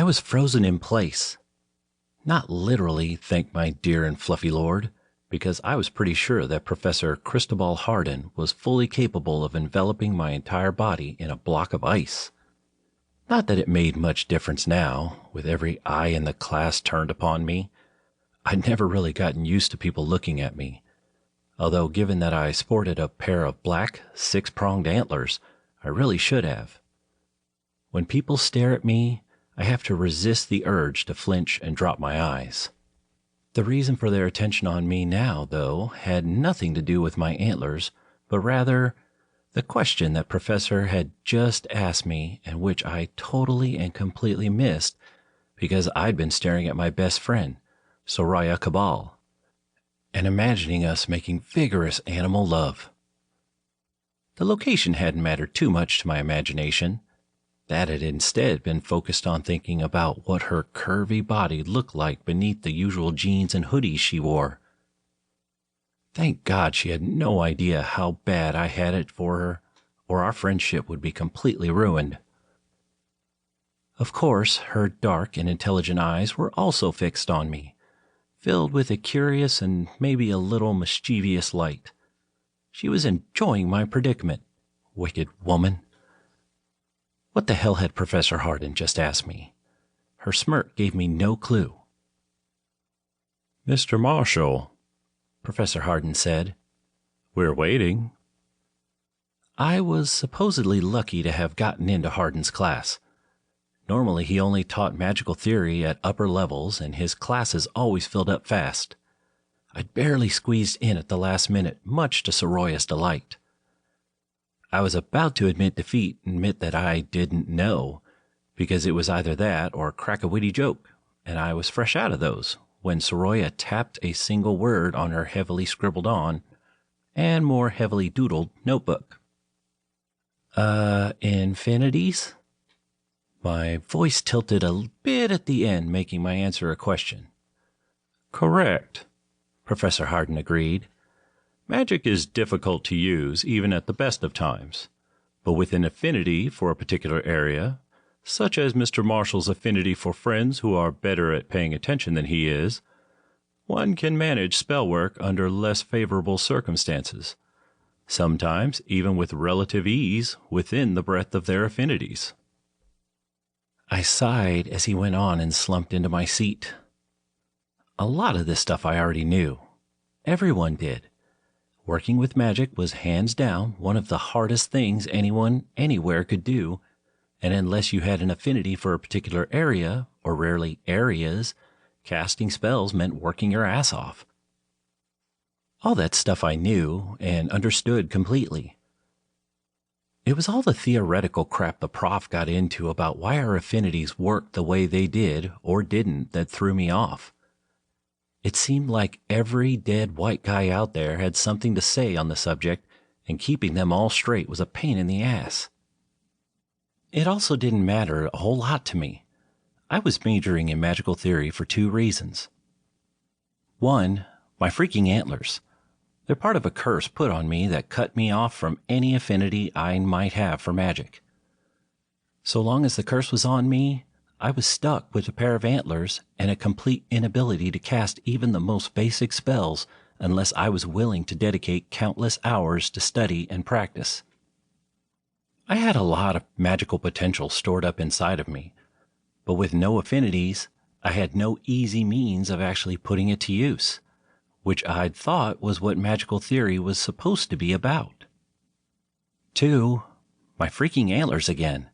I was frozen in place. Not literally, thank my dear and fluffy lord, because I was pretty sure that Professor Cristobal Hardin was fully capable of enveloping my entire body in a block of ice. Not that it made much difference now, with every eye in the class turned upon me. I'd never really gotten used to people looking at me, although given that I sported a pair of black, six-pronged antlers, I really should have. When people stare at me, I have to resist the urge to flinch and drop my eyes. The reason for their attention on me now, though, had nothing to do with my antlers, but rather the question that Professor had just asked me and which I totally and completely missed because I'd been staring at my best friend, Soraya Cabal, and imagining us making vigorous animal love. The location hadn't mattered too much to my imagination. That had instead been focused on thinking about what her curvy body looked like beneath the usual jeans and hoodies she wore. Thank God she had no idea how bad I had it for her, or our friendship would be completely ruined. Of course, her dark and intelligent eyes were also fixed on me, filled with a curious and maybe a little mischievous light. She was enjoying my predicament, wicked woman. What the hell had Professor Hardin just asked me? Her smirk gave me no clue. "Mr. Marshall," Professor Hardin said, "we're waiting." I was supposedly lucky to have gotten into Hardin's class. Normally he only taught magical theory at upper levels, and his classes always filled up fast. I'd barely squeezed in at the last minute, much to Soroya's delight. I was about to admit defeat and admit that I didn't know, because it was either that or crack a witty joke, and I was fresh out of those, when Soroya tapped a single word on her heavily scribbled on, and more heavily doodled notebook. Infinities? My voice tilted a bit at the end, making my answer a question. "Correct," Professor Hardin agreed. "Magic is difficult to use even at the best of times, but with an affinity for a particular area, such as Mr. Marshall's affinity for friends who are better at paying attention than he is, one can manage spell work under less favorable circumstances, sometimes even with relative ease within the breadth of their affinities." I sighed as he went on and slumped into my seat. A lot of this stuff I already knew. Everyone did. Working with magic was hands down one of the hardest things anyone anywhere could do, and unless you had an affinity for a particular area, or rarely areas, casting spells meant working your ass off. All that stuff I knew and understood completely. It was all the theoretical crap the prof got into about why our affinities worked the way they did or didn't that threw me off. It seemed like every dead white guy out there had something to say on the subject, and keeping them all straight was a pain in the ass. It also didn't matter a whole lot to me. I was majoring in magical theory for two reasons. One, my freaking antlers. They're part of a curse put on me that cut me off from any affinity I might have for magic. So long as the curse was on me, I was stuck with a pair of antlers and a complete inability to cast even the most basic spells unless I was willing to dedicate countless hours to study and practice. I had a lot of magical potential stored up inside of me, but with no affinities, I had no easy means of actually putting it to use, which I'd thought was what magical theory was supposed to be about. Two, my freaking antlers again.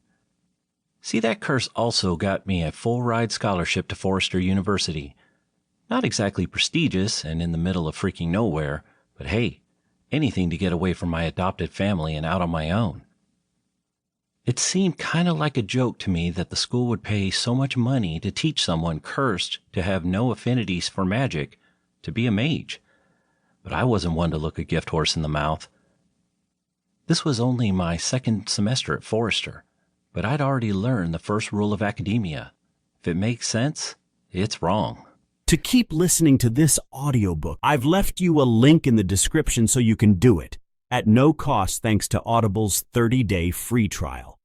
See, that curse also got me a full-ride scholarship to Forrester University. Not exactly prestigious and in the middle of freaking nowhere, but hey, anything to get away from my adopted family and out on my own. It seemed kind of like a joke to me that the school would pay so much money to teach someone cursed to have no affinities for magic to be a mage, but I wasn't one to look a gift horse in the mouth. This was only my second semester at Forrester, but I'd already learned the first rule of academia. If it makes sense, it's wrong. To keep listening to this audiobook, I've left you a link in the description so you can do it, at no cost thanks to Audible's 30-day free trial.